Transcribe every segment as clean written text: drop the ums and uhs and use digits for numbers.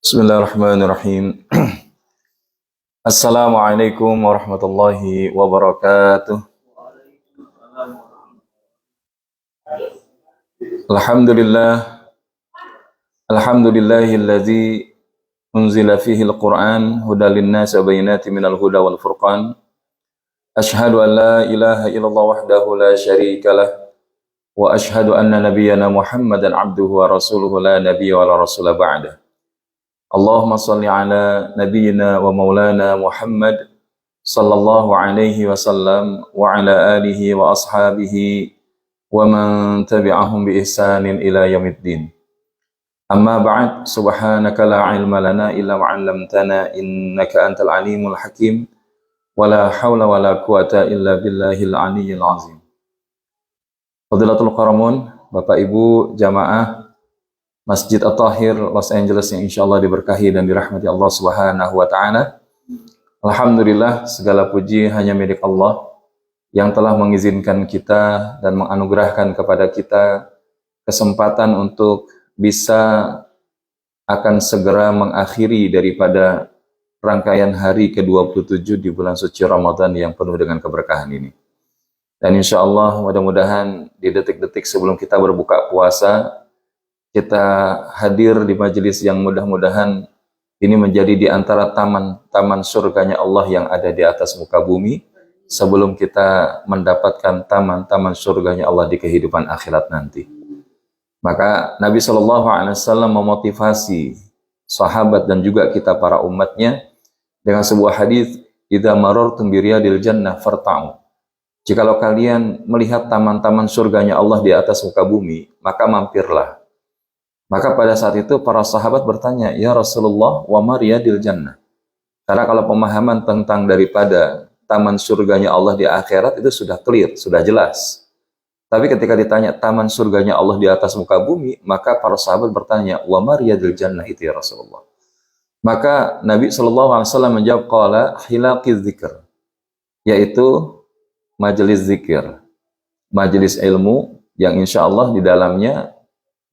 Bismillahirrahmanirrahim. Assalamualaikum warahmatullahi wabarakatuh. Alhamdulillah. Alhamdulillahilladzi unzila fihi al-Qur'an hudan lin-nasi wa bayyinatin minal huda wal furqan. Ashhadu an la ilaha illallah wahdahu la syarika lah wa ashhadu anna nabiyyana Muhammadan abduhu wa rasuluhu la nabiyya wa la rasula ba'dah. Allahumma salli ala nabiyyina wa maulana Muhammad sallallahu alaihi wasallam wa ala alihi wa ashabihi wa man tabi'ahum bi ihsanin ila yaumiddin. Amma ba'd, subhanaka la ilma lana illa ma 'allamtana innaka antal alimul hakim wa la haula wa la quwata illa billahil aliyyil azim. Fadilatul qaramun, Bapak Ibu jamaah Masjid At-Tahir Los Angeles yang insyaallah diberkahi dan dirahmati Allah Subhanahu wa taala. Alhamdulillah, segala puji hanya milik Allah yang telah mengizinkan kita dan menganugerahkan kepada kita kesempatan untuk bisa akan segera mengakhiri daripada rangkaian hari ke-27 di bulan suci Ramadan yang penuh dengan keberkahan ini. Dan insyaallah mudah-mudahan di detik-detik sebelum kita berbuka puasa kita hadir di majelis yang mudah-mudahan ini menjadi di antara taman-taman surganya Allah yang ada di atas muka bumi sebelum kita mendapatkan taman-taman surganya Allah di kehidupan akhirat nanti. Maka Nabi SAW memotivasi sahabat dan juga kita para umatnya dengan sebuah hadis, "Idza marartum bi riyadil jannah farta'u." Jikalau kalian melihat taman-taman surganya Allah di atas muka bumi, maka mampirlah. Maka pada saat itu para sahabat bertanya, "Ya Rasulullah, wa ma riyadil jannah?" Karena kalau pemahaman tentang daripada taman surganya Allah di akhirat itu sudah clear, sudah jelas. Tapi ketika ditanya taman surganya Allah di atas muka bumi, maka para sahabat bertanya, "Wa ma riyadil jannah itu ya Rasulullah?" Maka Nabi SAW menjawab, "Qala hilaqiz dzikr," yaitu majelis zikir, majelis ilmu yang insya Allah di dalamnya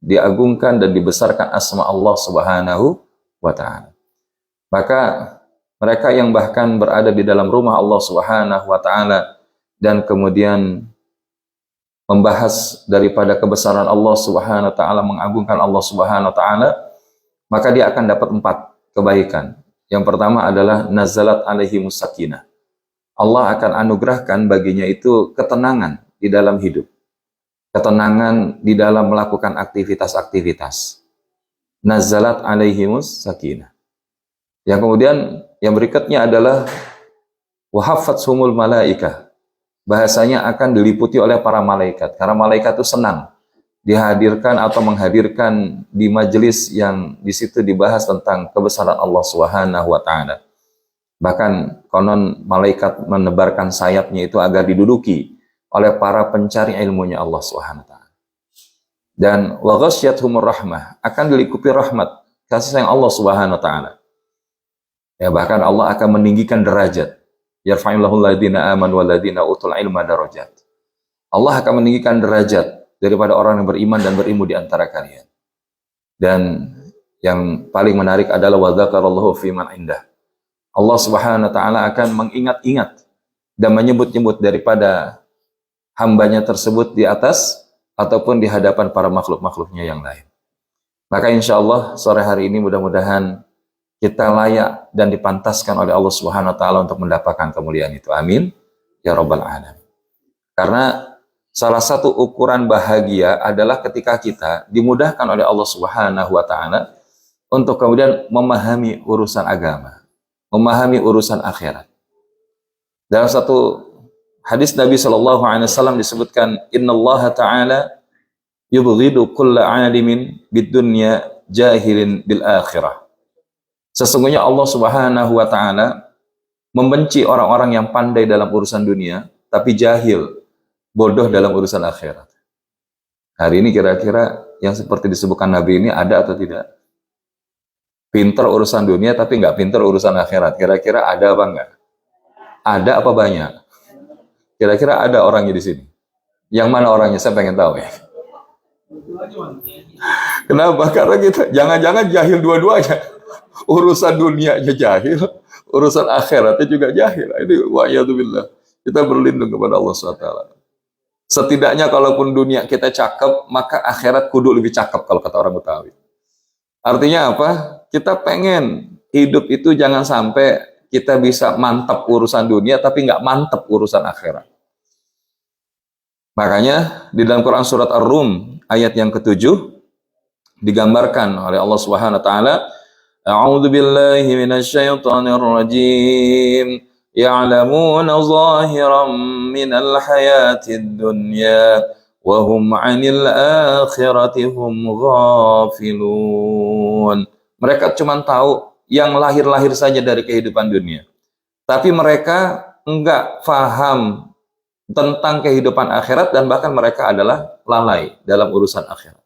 diagungkan dan dibesarkan asma Allah Subhanahu wa ta'ala. Maka mereka yang bahkan berada di dalam rumah Allah Subhanahu wa ta'ala dan kemudian membahas daripada kebesaran Allah Subhanahu wa ta'ala, mengagungkan Allah Subhanahu wa ta'ala, maka dia akan dapat 4 kebaikan. Yang pertama adalah nazalat alaihimus sakinah. Allah akan anugerahkan baginya itu ketenangan di dalam hidup. Ketenangan di dalam melakukan aktivitas-aktivitas. Nazalat alaihimus sakinah. Yang kemudian yang berikutnya adalah wahafathumul malaikah. Bahasanya akan diliputi oleh para malaikat. Karena malaikat itu senang dihadirkan atau menghadirkan di majelis yang di situ dibahas tentang kebesaran Allah Subhanahu wa taala. Bahkan konon malaikat menebarkan sayapnya itu agar diduduki oleh para pencari ilmunya Allah Subhanahu wa taala. Dan wa ghasyiyatuhumur rahmah, akan dilingkupi rahmat, kasih sayang Allah Subhanahu wa taala. Ya, bahkan Allah akan meninggikan derajat. Yarfa'illahu alladziina aamanu walladzina utul ilma darajat. Allah akan meninggikan derajat daripada orang yang beriman dan berilmu di antara kalian. Dan yang paling menarik adalah wa dzakarallahu fi man indah. Allah Subhanahu wa taala akan mengingat-ingat dan menyebut-nyebut daripada hambanya tersebut di atas ataupun di hadapan para makhluk-makhluknya yang lain. Maka insya Allah sore hari ini mudah-mudahan kita layak dan dipantaskan oleh Allah Subhanahu wa taala untuk mendapatkan kemuliaan itu. Amin ya rabbal alamin. Karena salah satu ukuran bahagia adalah ketika kita dimudahkan oleh Allah Subhanahu wa taala untuk kemudian memahami urusan agama, memahami urusan akhirat. Dalam satu hadis Nabi SAW disebutkan, Innallaha ta'ala yubghidu kulla alimin bid dunya jahilin bil akhirah. Sesungguhnya Allah Subhanahu wa taala membenci orang-orang yang pandai dalam urusan dunia, tapi jahil, bodoh dalam urusan akhirat. Hari ini kira-kira yang seperti disebutkan Nabi ini ada atau tidak? Pinter urusan dunia tapi nggak pinter urusan akhirat. Kira-kira ada apa enggak? Ada apa banyak? Kira-kira ada orangnya di sini? Yang mana orangnya? Saya pengen tahu ya. Kenapa? Karena kita jangan-jangan jahil dua-duanya. Urusan dunianya jahil, urusan akhiratnya juga jahil. Ini wa'iyadzubillah. Kita berlindung kepada Allah SWT. Setidaknya kalaupun dunia kita cakep, maka akhirat kudu lebih cakep kalau kata orang Betawi. Artinya apa? Kita pengen hidup itu jangan sampai kita bisa mantap urusan dunia tapi nggak mantap urusan akhirat. Makanya di dalam Quran surat Ar-Rum ayat yang ke-7 digambarkan oleh Allah Subhanahu wa taala, A'udzu billahi minasyaitonir rajim. Ya'lamuna zahiran minal hayatid dunya wa hum 'anil akhirati hum ghafilun. Mereka cuma tahu yang lahir-lahir saja dari kehidupan dunia. Tapi mereka enggak paham tentang kehidupan akhirat dan bahkan mereka adalah lalai dalam urusan akhirat.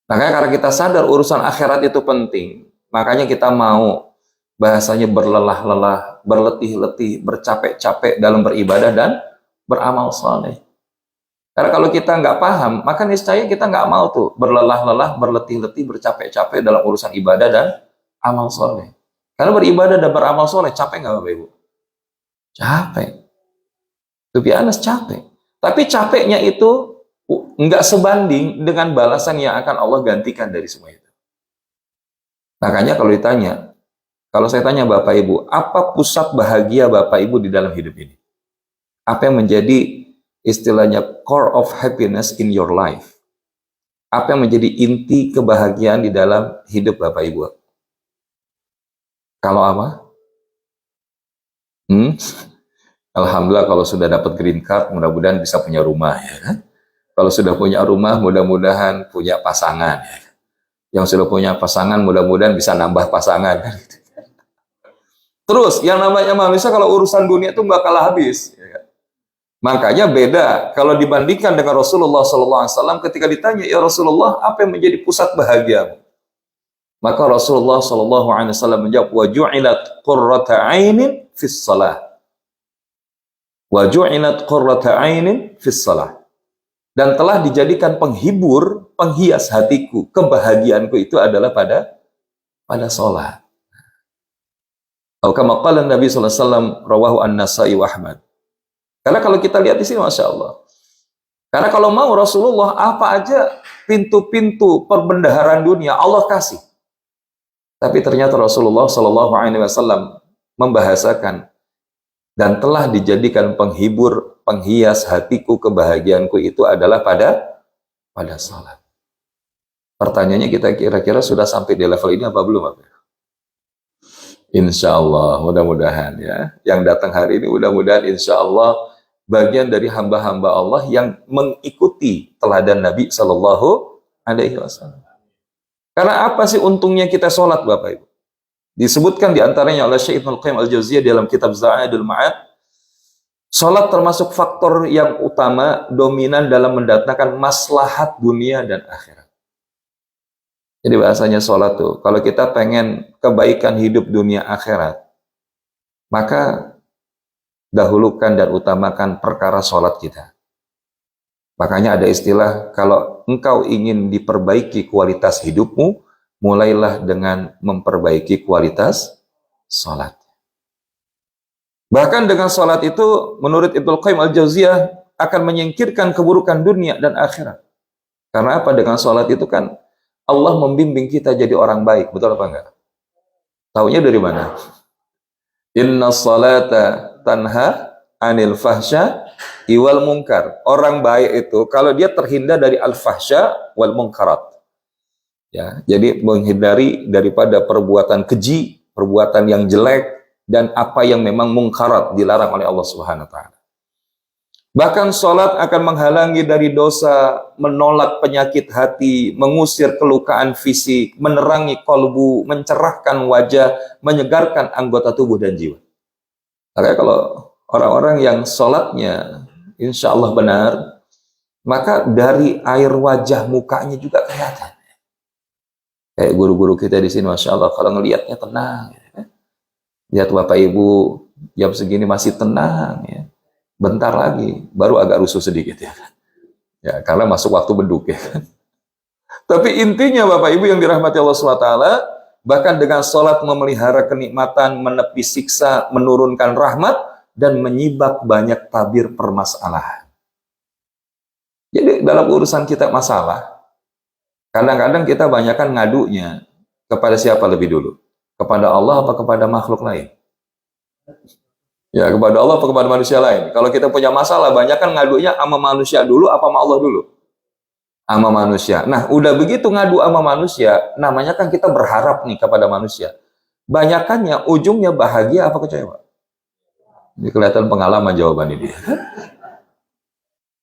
Makanya karena kita sadar urusan akhirat itu penting, makanya kita mau bahasanya berlelah-lelah, berletih-letih, bercapek-capek dalam beribadah dan beramal saleh. Karena kalau kita nggak paham, maka niscaya kita nggak mau tuh berlelah-lelah, berletih-letih, bercapek-capek dalam urusan ibadah dan amal saleh. Karena beribadah dan beramal saleh capek nggak Bapak Ibu? Capek. To be honest, capek. Tapi capeknya itu nggak sebanding dengan balasan yang akan Allah gantikan dari semua itu. Makanya kalau ditanya, kalau saya tanya Bapak Ibu, apa pusat bahagia Bapak Ibu di dalam hidup ini? Apa yang menjadi istilahnya core of happiness in your life? Apa yang menjadi inti kebahagiaan di dalam hidup Bapak Ibu? Kalau apa? Alhamdulillah kalau sudah dapat green card, mudah-mudahan bisa punya rumah, ya kan? Kalau sudah punya rumah, mudah-mudahan punya pasangan. Ya. Yang sudah punya pasangan, mudah-mudahan bisa nambah pasangan. Terus, yang namanya manusia kalau urusan dunia itu nggak kalah habis. Ya kan? Makanya beda kalau dibandingkan dengan Rasulullah SAW ketika ditanya, ya Rasulullah, apa yang menjadi pusat bahagiamu? Maka Rasulullah SAW menjawab, wa ju'ilat qurrata 'ainin fis shalah. Wa ju'ilat qurrata 'ainin fis shalah. Dan telah dijadikan penghibur, penghias hatiku, kebahagiaanku itu adalah pada sholat. Kama qala Nabi sallallahu alaihi wasallam rawahu An-Nasa'i wa Ahmad. Karena kalau kita lihat di sini Masya Allah. Karena kalau mau Rasulullah apa aja pintu-pintu perbendaharaan dunia Allah kasih. Tapi ternyata Rasulullah sallallahu alaihi wasallam membahasakan dan telah dijadikan penghibur, penghias hatiku, kebahagiaanku itu adalah pada salat. Pertanyaannya kita kira-kira sudah sampai di level ini apa belum? Insya Allah, mudah-mudahan ya. Yang datang hari ini mudah-mudahan insya Allah bagian dari hamba-hamba Allah yang mengikuti teladan Nabi Sallallahu Alaihi Wasallam. Karena apa sih untungnya kita sholat Bapak Ibu? Disebutkan diantaranya oleh Syekh Ibnul Qayyim Al-Jauziyah dalam kitab Za'adul Ma'ad. Sholat termasuk faktor yang utama, dominan dalam mendatangkan maslahat dunia dan akhirat. Jadi bahasanya sholat tuh, kalau kita pengen kebaikan hidup dunia akhirat, maka dahulukan dan utamakan perkara sholat kita. Makanya ada istilah, kalau engkau ingin diperbaiki kualitas hidupmu, mulailah dengan memperbaiki kualitas sholat. Bahkan dengan sholat itu, menurut Ibnul Qayyim Al-Jauziyah, akan menyingkirkan keburukan dunia dan akhirat. Karena apa? Dengan sholat itu kan, Allah membimbing kita jadi orang baik, betul apa enggak? Taunya dari mana? Inna salata tanha anil fahsya iwal munkar. Orang baik itu kalau dia terhindar dari al-fahsya wal munkarat. Ya, jadi menghindari daripada perbuatan keji, perbuatan yang jelek dan apa yang memang munkarat dilarang oleh Allah Subhanahu wa taala. Bahkan sholat akan menghalangi dari dosa, menolak penyakit hati, mengusir kelukaan fisik, menerangi kolbu, mencerahkan wajah, menyegarkan anggota tubuh dan jiwa. Makanya kalau Orang-orang yang sholatnya insya Allah benar, maka dari air wajah mukanya juga kelihatan. Kayak guru-guru kita di sini, Masya Allah, kalau ngelihatnya tenang. Lihat Bapak Ibu jam segini masih tenang, ya. Bentar lagi baru agak rusuh sedikit, ya. Ya, karena masuk waktu beduk, ya. Tapi intinya Bapak Ibu yang dirahmati Allah SWT, bahkan dengan sholat memelihara kenikmatan, menepi siksa, menurunkan rahmat, dan menyibak banyak tabir permasalahan. Jadi dalam urusan kita masalah, kadang-kadang kita banyakkan ngadunya kepada siapa lebih dulu? Kepada Allah apa kepada makhluk lain? Ya, kepada Allah apa kepada manusia lain? Kalau kita punya masalah, banyakkan ngadunya sama manusia dulu apa sama Allah dulu? Sama manusia. Nah, udah begitu ngadu sama manusia, namanya kan kita berharap nih kepada manusia. Banyakannya ujungnya bahagia apa kecewa? Ini kelihatan pengalaman jawaban ini.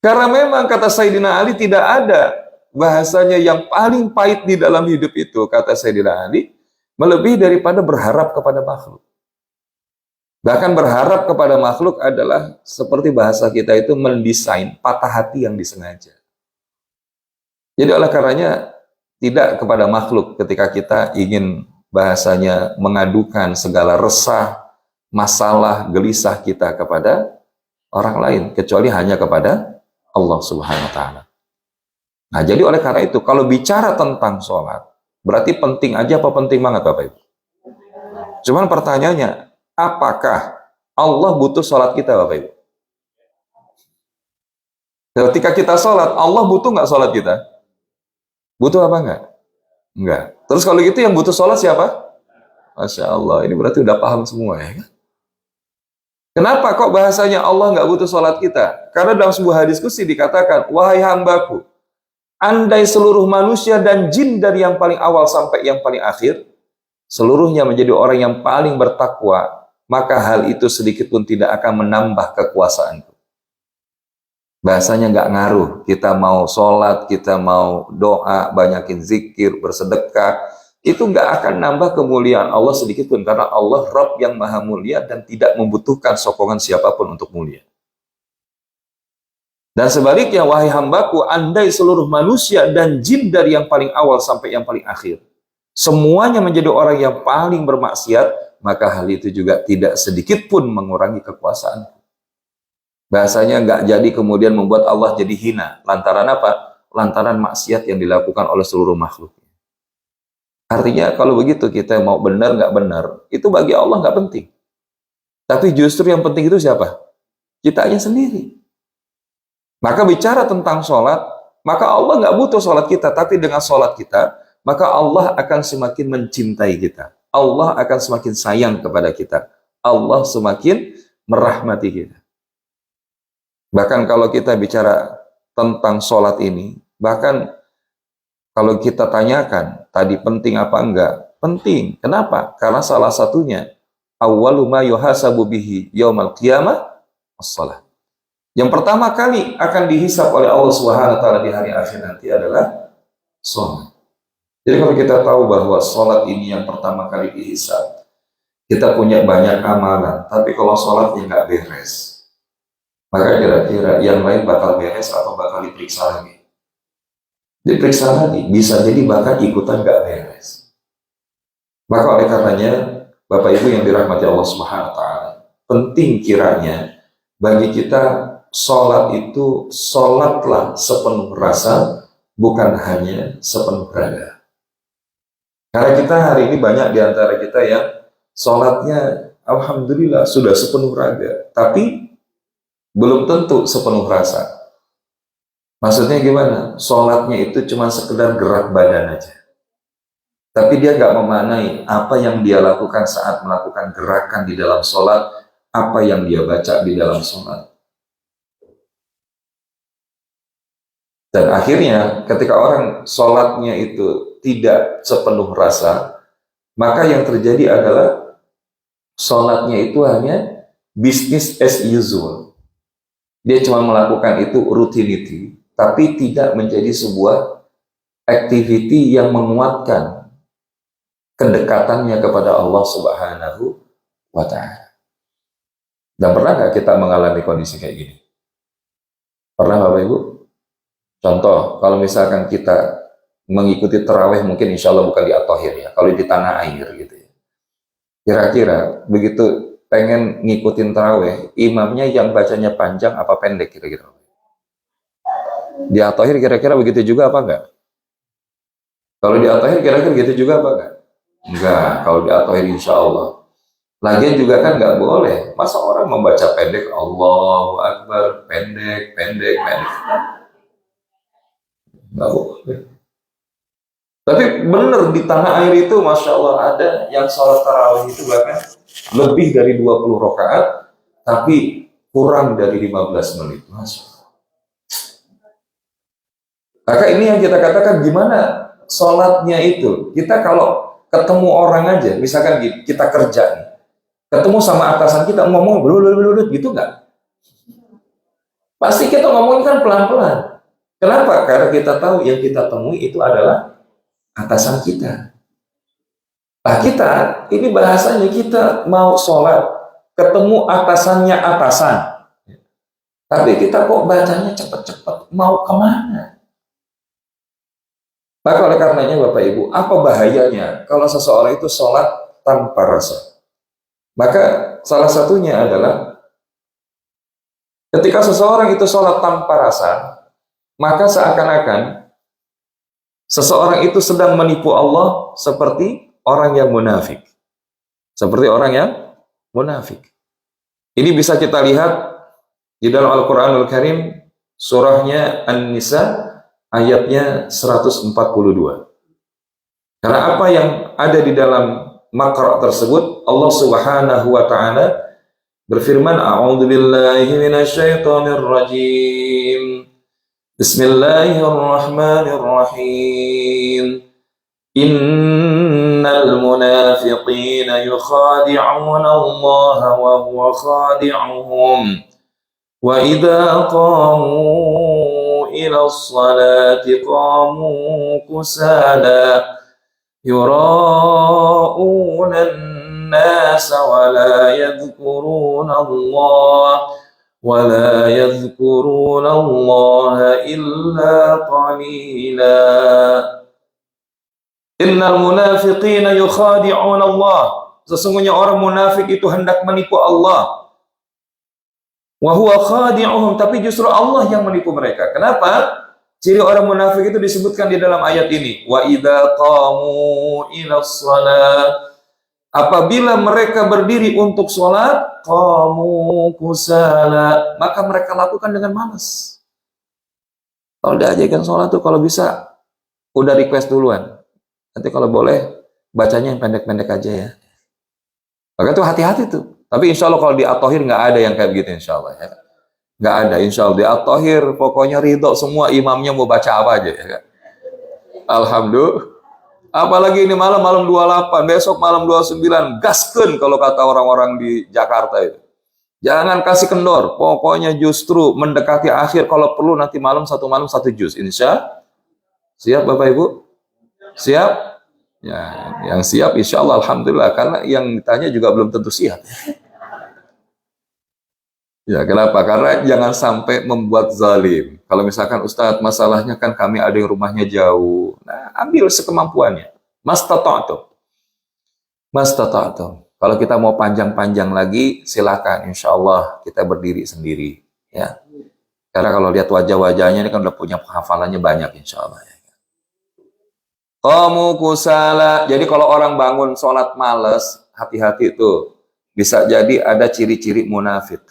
Karena memang kata Sayyidina Ali tidak ada bahasanya yang paling pahit di dalam hidup itu, kata Sayyidina Ali, melebihi daripada berharap kepada makhluk. Bahkan berharap kepada makhluk adalah seperti bahasa kita itu mendesain patah hati yang disengaja. Jadi oleh karenanya tidak kepada makhluk ketika kita ingin bahasanya mengadukan segala resah, masalah, gelisah kita kepada orang lain, kecuali hanya kepada Allah Subhanahu wa Ta'ala. Nah, jadi oleh karena itu, kalau bicara tentang sholat, berarti penting aja apa penting banget, Bapak Ibu? Cuman pertanyaannya, apakah Allah butuh sholat kita, Bapak Ibu? Ketika kita sholat, Allah butuh nggak sholat kita? Butuh apa enggak? Enggak. Terus kalau gitu yang butuh sholat siapa? Masya Allah, ini berarti udah paham semua, ya kan? Kenapa kok bahasanya Allah nggak butuh sholat kita? Karena dalam sebuah diskusi dikatakan, wahai hambaku, andai seluruh manusia dan jin dari yang paling awal sampai yang paling akhir, seluruhnya menjadi orang yang paling bertakwa, maka hal itu sedikit pun tidak akan menambah kekuasaanku. Bahasanya nggak ngaruh, kita mau sholat, kita mau doa, banyakin zikir, bersedekah, itu nggak akan nambah kemuliaan Allah sedikit pun, karena Allah Rabb yang maha mulia dan tidak membutuhkan sokongan siapapun untuk mulia. Dan sebaliknya, wahai hambaku, andai seluruh manusia dan jin dari yang paling awal sampai yang paling akhir, semuanya menjadi orang yang paling bermaksiat, maka hal itu juga tidak sedikit pun mengurangi kekuasaanku. Bahasanya nggak jadi kemudian membuat Allah jadi hina. Lantaran apa? Lantaran maksiat yang dilakukan oleh seluruh makhluk. Artinya kalau begitu kita mau benar nggak benar, itu bagi Allah nggak penting. Tapi justru yang penting itu siapa? Kitanya sendiri. Maka bicara tentang sholat, maka Allah nggak butuh sholat kita, tapi dengan sholat kita, maka Allah akan semakin mencintai kita. Allah akan semakin sayang kepada kita. Allah semakin merahmati kita. Bahkan kalau kita bicara tentang sholat ini, bahkan kalau kita tanyakan, tadi penting apa enggak? Penting. Kenapa? Karena salah satunya, awwalu ma yuhasabu bihi yaumal qiyamah as-shalah. Yang pertama kali akan dihisab oleh Allah Subhanahu wa Ta'ala di hari akhir nanti adalah sholat. Jadi kalau kita tahu bahwa sholat ini yang pertama kali dihisab, kita punya banyak amalan, tapi kalau sholatnya nggak beres, maka kira-kira yang lain bakal beres atau bakal diperiksa lagi. Diperiksa lagi, bisa jadi bahkan ikutan gak beres. Maka oleh karenanya, Bapak Ibu yang dirahmati Allah Subhanahu wa Ta'ala, penting kiranya bagi kita sholat itu sholatlah sepenuh rasa, bukan hanya sepenuh raga. Karena kita hari ini banyak di antara kita yang sholatnya alhamdulillah sudah sepenuh raga, tapi belum tentu sepenuh rasa. Maksudnya gimana? Sholatnya itu cuma sekedar gerak badan aja. Tapi dia nggak memaknai apa yang dia lakukan saat melakukan gerakan di dalam sholat, apa yang dia baca di dalam sholat. Dan akhirnya ketika orang sholatnya itu tidak sepenuh rasa, maka yang terjadi adalah sholatnya itu hanya business as usual. Dia cuma melakukan itu rutinity, tapi tidak menjadi sebuah activity yang menguatkan kedekatannya kepada Allah Subhanahu wa Ta'ala. Dan pernah nggak kita mengalami kondisi kayak gini? Pernah Bapak Ibu? Contoh, kalau misalkan kita mengikuti terawih, mungkin insya Allah bukan di At-Thahir ya, kalau di tanah air gitu ya. Kira-kira begitu pengen ngikutin terawih, imamnya yang bacanya panjang apa pendek kira-kira? Di At-Thahir kira-kira begitu juga apa enggak? Kalau di At-Thahir kira-kira begitu juga apa enggak? Enggak, kalau di At-Thahir insya Allah. Lagian juga kan nggak boleh. Masa orang membaca pendek, Allahu Akbar, pendek, pendek, pendek. Nggak boleh. Tapi benar di tanah air itu, Masya Allah, ada yang sholat tarawih itu bahkan lebih dari 20 rakaat, tapi kurang dari 15 menit. Masya Allah. Maka ini yang kita katakan, gimana sholatnya itu? Kita kalau ketemu orang aja, misalkan kita kerja nih, ketemu sama atasan kita ngomong belut gitu nggak? Pasti kita ngomongin kan pelan-pelan. Kenapa? Karena kita tahu yang kita temui itu adalah atasan kita. Nah kita, ini bahasanya kita mau sholat, ketemu atasannya atasan. Tapi kita kok bacanya cepet-cepet, mau kemana? Maka oleh karenanya Bapak Ibu, apa bahayanya kalau seseorang itu sholat tanpa rasa? Maka salah satunya adalah ketika seseorang itu sholat tanpa rasa, maka seakan-akan seseorang itu sedang menipu Allah seperti orang yang munafik. Seperti orang yang munafik. Ini bisa kita lihat di dalam Al-Quranul Karim, surahnya An-Nisa, ayatnya 142. Karena apa yang ada di dalam makra tersebut, Allah Subhanahu wa taala berfirman, A'udzubillahi minasyaitonir rajim. Bismillahirrahmanirrahim. Innal munafiqina yukhadi'una Allah wa huwa khadi'uhum wa idza qamu ila as-salati qamu kusala yura'una an-nas wa la yadhkuruna Allah illa qalila. Innal munafiqina yukhadi'una Allah. Sesungguhnya orang munafik itu hendak menipu Allah. Wa huwa khadi'uhum, tapi justru Allah yang menipu mereka. Kenapa? Ciri orang munafik itu disebutkan di dalam ayat ini. Wa idza qamu ila shalah, apabila mereka berdiri untuk sholat, qamu kusala, maka mereka lakukan dengan malas. Kalau diajarkan sholat tuh kalau bisa udah request duluan. Nanti kalau boleh bacanya yang pendek-pendek aja ya. Maka tuh hati-hati tuh. Tapi insya Allah kalau di At-Thahir nggak ada yang kayak begitu insya Allah ya. Nggak ada insya Allah. Di At-Thahir pokoknya ridho semua, imamnya mau baca apa aja ya kan. Alhamdulillah. Apalagi ini malam 28, besok malam 29, gaskeun kalau kata orang-orang di Jakarta itu. Jangan kasih kendor, pokoknya justru mendekati akhir, kalau perlu nanti malam satu juz. Insya siap Bapak Ibu? Siap? Ya, yang siap insya Allah Alhamdulillah, karena yang ditanya juga belum tentu siap. Ya, kenapa? Karena jangan sampai membuat zalim. Kalau misalkan Ustadz, masalahnya kan kami ada yang rumahnya jauh. Nah, ambil sekemampuannya. Mastata'tum. Mastata'tum. Kalau kita mau panjang-panjang lagi, silakan. Insya Allah kita berdiri sendiri. Ya. Karena kalau lihat wajah-wajahnya ini kan udah punya hafalannya banyak insya Allah. Qamu kusala. Jadi kalau orang bangun sholat males, hati-hati itu. Bisa jadi ada ciri-ciri munafik.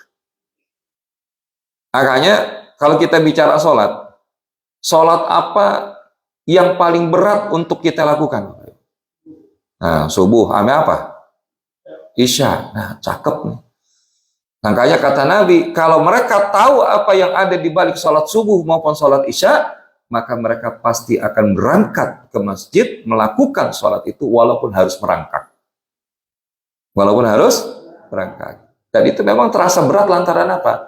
Makanya kalau kita bicara sholat apa yang paling berat untuk kita lakukan? Nah, subuh, ame apa? Isya. Nah, cakep nih. Makanya kata Nabi, kalau mereka tahu apa yang ada di balik sholat subuh maupun sholat isya, maka mereka pasti akan berangkat ke masjid melakukan sholat itu walaupun harus merangkak. Walaupun harus berangkat. Dan itu memang terasa berat lantaran apa?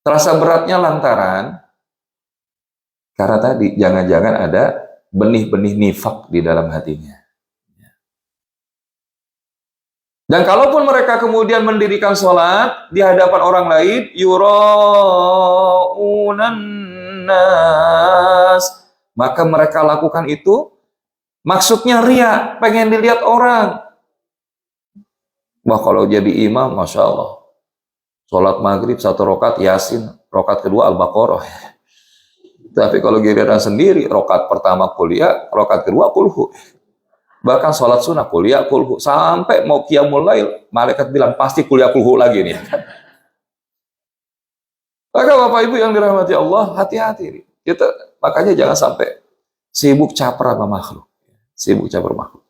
Terasa beratnya lantaran karena tadi jangan-jangan ada benih-benih nifak di dalam hatinya. Dan kalaupun mereka kemudian mendirikan sholat di hadapan orang lain, yura'unan nas, maka mereka lakukan itu maksudnya ria, pengen dilihat orang. Wah, kalau jadi imam, Masya Allah, sholat maghrib 1 rakaat Yasin, rakaat kedua Al-Baqarah. Tapi kalau giliran sendiri, rakaat pertama kuliah, rakaat kedua kulhu. Bahkan sholat sunnah kuliah kulhu, sampai mau qiyamul lail, malaikat bilang pasti kuliah kulhu lagi nih. Maka Bapak Ibu yang dirahmati Allah, hati-hati. Makanya jangan sampai sibuk caper sama makhluk. Sibuk caper makhluk.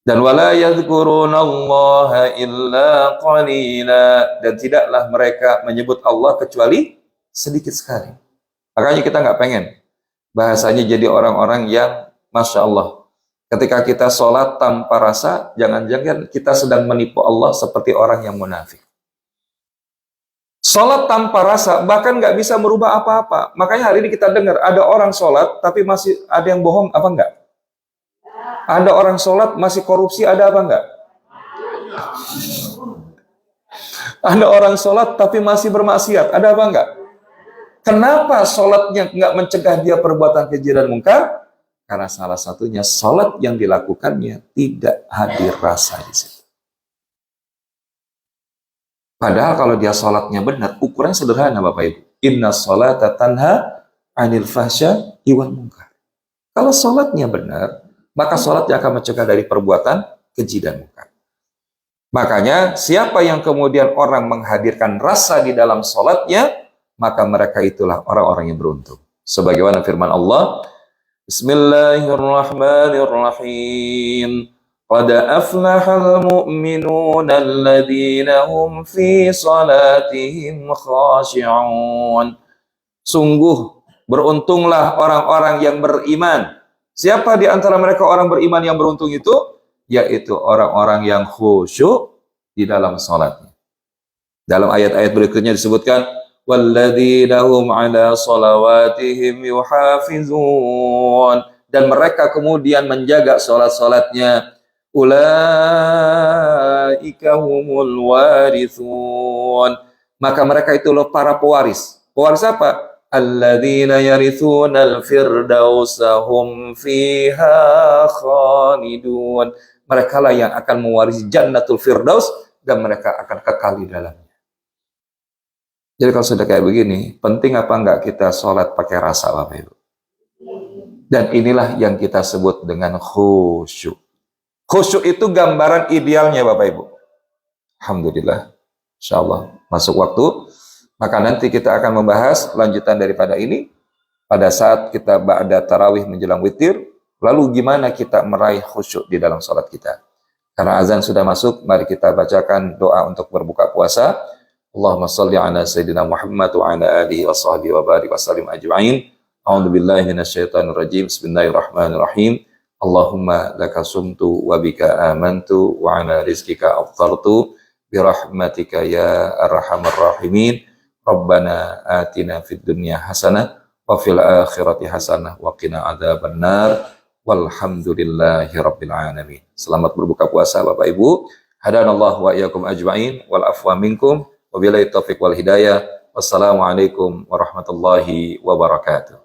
Dan wala yadhkurunallaha illa qalila, dan tidaklah mereka menyebut Allah kecuali sedikit sekali. Makanya kita nggak pengen bahasanya jadi orang-orang yang Masya Allah, ketika kita sholat tanpa rasa, jangan-jangan kita sedang menipu Allah seperti orang yang munafik. Sholat tanpa rasa bahkan nggak bisa merubah apa-apa. Makanya hari ini kita dengar ada orang sholat tapi masih ada yang bohong, apa enggak? Ada orang sholat masih korupsi, ada apa enggak? Ada orang sholat tapi masih bermaksiat, ada apa enggak? Kenapa sholatnya nggak mencegah dia perbuatan keji dan mungkar? Karena salah satunya sholat yang dilakukannya tidak hadir rasa di situ. Padahal kalau dia sholatnya benar, ukuran sederhana Bapak Ibu. Inna sholata tanha anil fahsya iwal mungkar. Kalau sholatnya benar, maka sholatnya akan mencegah dari perbuatan keji dan mungkar. Makanya siapa yang kemudian orang menghadirkan rasa di dalam sholatnya, maka mereka itulah orang-orang yang beruntung. Sebagaimana firman Allah, Bismillahirrahmanirrahim. Qad aflahal mu'minuna alladhina hum fi salatihim khashi'un. Sungguh beruntunglah orang-orang yang beriman. Siapa di antara mereka orang beriman yang beruntung itu? Yaitu orang-orang yang khusyuk di dalam salatnya. Dalam ayat-ayat berikutnya disebutkan, walladzina hum ala salawatihim yuhafizun, dan mereka kemudian menjaga salat-salatnya. Ulaika humul warithun, maka mereka itu loh para pewaris. Pewaris apa? Alladzina yarithunal firdausa hum fiha khalidun. Mereka lah yang akan mewarisi jannatul firdaus dan mereka akan kekal di dalamnya. Jadi kalau sudah kayak begini, penting apa enggak kita sholat pakai rasa Bapak Ibu? Dan inilah yang kita sebut dengan khusyuk. Khusyuk itu gambaran idealnya Bapak Ibu. Alhamdulillah, insya Allah masuk waktu. Maka nanti kita akan membahas lanjutan daripada ini pada saat kita ba'da tarawih menjelang witir. Lalu gimana kita meraih khusyuk di dalam sholat kita? Karena azan sudah masuk, mari kita bacakan doa untuk berbuka puasa. Allahumma salli ala Sayyidina Muhammad wa ala alihi wa sahbihi wa barik wa sallim ajma'in. A'udzu billahi minasyaitonir rajim. Bismillahirrahmanirrahim. Allahumma laka sumtu wa bika amantu wa ala rizqika aftartu bi rahmatika ya arhamar rahimin. Rabbana atina fid dunya hasanah wa fil akhirati hasanah wa qina adzabannar. Walhamdulillahi rabbil alamin. Selamat berbuka puasa Bapak Ibu. Hadanallahu wa iyyakum ajma'in wal afwa minkum. Wabillahi taufiq wal hidayah. Wassalamualaikum warahmatullahi wabarakatuh.